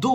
2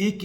AK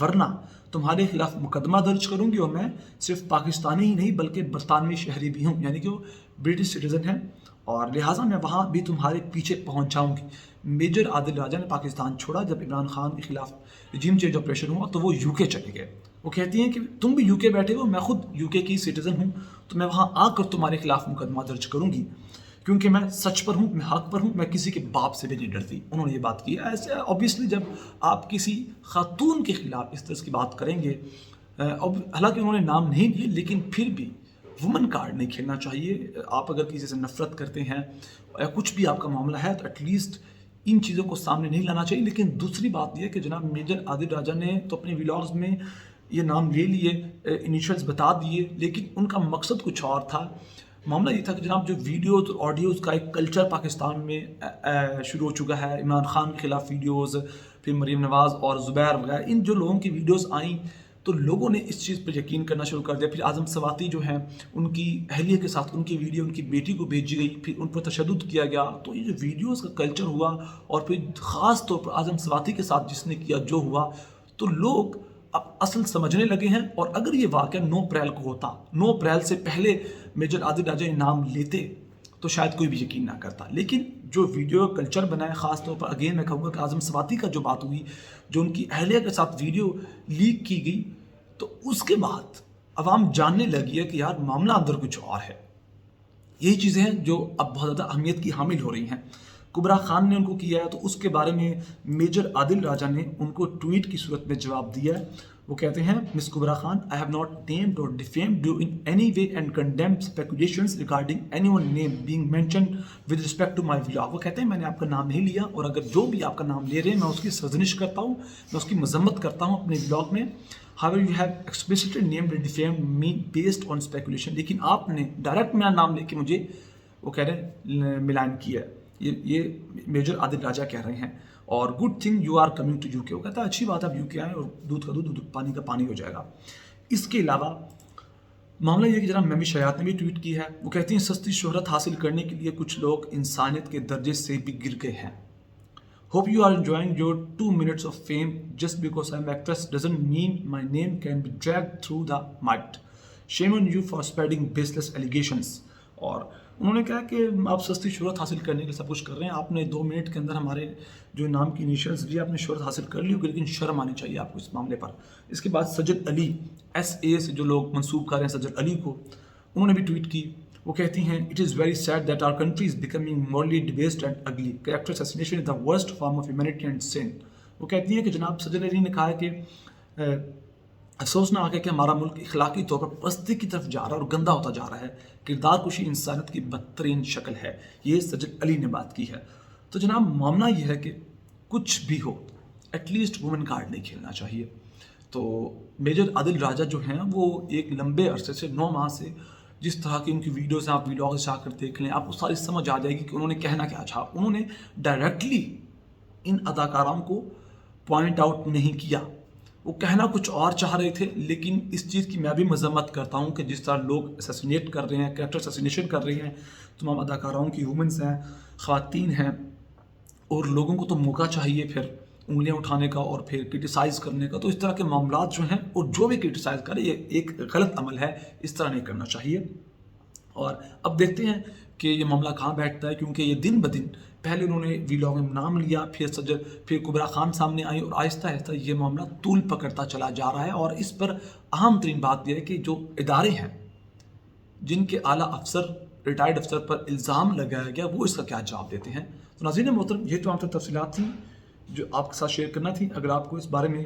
ورنہ تمہارے خلاف مقدمہ درج کروں گی، اور میں صرف پاکستانی ہی نہیں بلکہ برطانوی شہری بھی ہوں، یعنی کہ وہ برٹش سٹیزن ہیں، اور لہٰذا میں وہاں بھی تمہارے پیچھے پہنچ جاؤں گی۔ میجر عادل راجہ نے پاکستان چھوڑا جب عمران خان کے خلاف رجیم چینج آپریشن ہوا تو وہ یو کے چلے گئے۔ وہ کہتی ہیں کہ تم بھی یو کے بیٹھے ہو، میں خود یو کے کی سٹیزن ہوں، تو میں وہاں آ کر تمہارے خلاف مقدمہ درج کروں گی، کیونکہ میں سچ پر ہوں، میں حق پر ہوں، میں کسی کے باپ سے بھی نہیں ڈرتی۔ انہوں نے یہ بات کی ہے۔ ایسے اوبیسلی جب آپ کسی خاتون کے خلاف اس طرح کی بات کریں گے، حالانکہ انہوں نے نام نہیں لیے، لیکن پھر بھی وومن کارڈ نہیں کھیلنا چاہیے۔ آپ اگر کسی سے نفرت کرتے ہیں یا کچھ بھی آپ کا معاملہ ہے تو ایٹ لیسٹ ان چیزوں کو سامنے نہیں لانا چاہیے۔ لیکن دوسری بات یہ کہ جناب میجر عادل راجہ نے تو اپنے ولاگز میں یہ نام لے لیے، انیشلز بتا دیے، لیکن ان کا مقصد کچھ اور تھا۔ معاملہ یہ تھا کہ جناب جو ویڈیوز اور آڈیوز کا ایک کلچر پاکستان میں شروع ہو چکا ہے، عمران خان کے خلاف ویڈیوز، پھر مریم نواز اور زبیر وغیرہ، ان جو لوگوں کی ویڈیوز آئیں تو لوگوں نے اس چیز پر یقین کرنا شروع کر دیا۔ پھر اعظم سواتی جو ہیں ان کی اہلیہ کے ساتھ ان کی ویڈیو ان کی بیٹی کو بھیجی گئی، پھر ان پر تشدد کیا گیا، تو یہ جو ویڈیوز کا کلچر ہوا، اور پھر خاص طور پر اعظم سواتی کے ساتھ جس نے کیا جو ہوا، تو لوگ اب اصل سمجھنے لگے ہیں۔ اور اگر یہ واقعہ 9 اپریل کو ہوتا، 9 اپریل سے پہلے میجر عادل راجہ نام لیتے تو شاید کوئی بھی یقین نہ کرتا۔ لیکن جو ویڈیو کلچر بنا ہے، خاص طور پر اگین میں کہوں گا کہ اعظم سواتی کا جو بات ہوئی، جو ان کی اہلیہ کے ساتھ ویڈیو لیک کی گئی، تو اس کے بعد عوام جاننے لگی ہے کہ یار معاملہ اندر کچھ اور ہے۔ یہی چیزیں ہیں جو اب بہت زیادہ اہمیت کی حامل ہو رہی ہیں۔ کبرا خان نے ان کو کیا ہے تو اس کے بارے میں میجر عادل راجہ نے ان کو ٹویٹ کی صورت میں جواب دیا ہے۔ وہ کہتے ہیں مس کبرا Khan, I have not named or defamed you in any way and condemn speculations regarding anyone's name being mentioned with respect to my vlog۔ وہ کہتے ہیں میں نے آپ کا نام نہیں لیا، اور اگر جو بھی آپ کا نام لے رہے ہیں میں اس کی سرزنش کرتا ہوں، میں اس کی مذمت کرتا ہوں اپنے ولاگ میں۔ However, you have explicitly named and defamed me based on speculation۔ لیکن آپ نے ڈائریکٹ میرا نام لے کے مجھے وہ کہہ رہے ہیں ملائن کیا ہے۔ یہ میجر عادل راجہ کہہ رہے ہیں۔ اور good thing you are coming to U K, وہ کہتا ہے اچھی بات ہے آپ یو کے آئیں اور دودھ کا دودھ پانی کا پانی ہو جائے گا۔ اس کے علاوہ معاملہ یہ کہ جناب میمی شیات نے بھی ٹویٹ کی ہے۔ وہ کہتی ہیں سستی شہرت حاصل کرنے کے لیے کچھ لوگ انسانیت کے درجے سے بھی گر گئے ہیں۔ Hope you are enjoying your 2 minutes of fame. Just because I'm actress doesn't mean my name can be dragged through the mud. Shame on you for spreading baseless allegations۔ اور انہوں نے کہا کہ آپ سستی شہرت حاصل کرنے کے لیے سب کچھ کر رہے ہیں، آپ نے 2 منٹ کے اندر ہمارے جو نام کی انیشلز لی، آپ نے شہرت حاصل کر لی ہوگی، لیکن شرم آنی چاہیے آپ کو اس معاملے پر۔ اس کے بعد سجد علی SA سے جو لوگ منسوب کر رہے ہیں سجد علی کو، انہوں نے بھی ٹویٹ کی۔ وہ کہتی ہیں it is very sad that our country is becoming morally debased and ugly, character assassination is the worst form of humanity and sin. وہ کہتی ہیں کہ جناب سجد علی نے کہا ہے کہ افسوسناک ہے کہ ہمارا ملک اخلاقی طور پر پستی کی طرف جا رہا ہے اور گندا ہوتا جا رہا ہے، کردار کشی انسانیت کی بدترین شکل ہے۔ یہ سجد علی نے بات کی ہے۔ تو جناب معاملہ یہ ہے کہ کچھ بھی ہو ایٹ لیسٹ وومن کارڈ نہیں کھیلنا چاہیے۔ تو میجر عادل راجہ جو ہیں وہ ایک لمبے عرصے سے 9 ماہ سے جس طرح کی ان کی ویڈیوز ہیں، آپ ویلاگز جا کر دیکھ لیں، آپ کو ساری سمجھ آ جائے گی کہ انہوں نے کہنا کیا چاہا۔ انہوں نے ڈائریکٹلی ان اداکاروں کو پوائنٹ آؤٹ نہیں کیا، وہ کہنا کچھ اور چاہ رہے تھے۔ لیکن اس چیز کی میں بھی مذمت کرتا ہوں کہ جس طرح لوگ اسیسینیٹ کر رہے ہیں، کریکٹر اسیسینیشن کر رہے ہیں تمام اداکاراؤں کی، وومنس ہیں، خواتین ہیں، اور لوگوں کو تو موقع چاہیے پھر انگلیاں اٹھانے کا اور پھر کرٹیسائز کرنے کا۔ تو اس طرح کے معاملات جو ہیں، اور جو بھی کرٹیسائز کرے یہ ایک غلط عمل ہے، اس طرح نہیں کرنا چاہیے۔ اور اب دیکھتے ہیں کہ یہ معاملہ کہاں بیٹھتا ہے، کیونکہ یہ دن بدن پہلے انہوں نے ویلاگ میں نام لیا، پھر کبرا خان سامنے آئی، اور آہستہ آہستہ یہ معاملہ طول پکڑتا چلا جا رہا ہے۔ اور اس پر اہم ترین بات یہ ہے کہ جو ادارے ہیں جن کے اعلیٰ افسر، ریٹائرڈ افسر پر الزام لگایا گیا، وہ اس کا کیا جواب دیتے ہیں۔ تو ناظرین محترم، یہ تو آپ تک تفصیلات تھیں جو آپ کے ساتھ شیئر کرنا تھی۔ اگر آپ کو اس بارے میں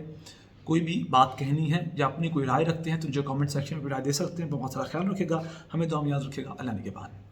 کوئی بھی بات کہنی ہے یا اپنی کوئی رائے رکھتے ہیں تو مجھے کامنٹ سیکشن میں رائے دے سکتے ہیں۔ بہت سارا خیال رکھے گا، ہمیں دعا میں یاد رکھے گا۔ اللہ نگہبان۔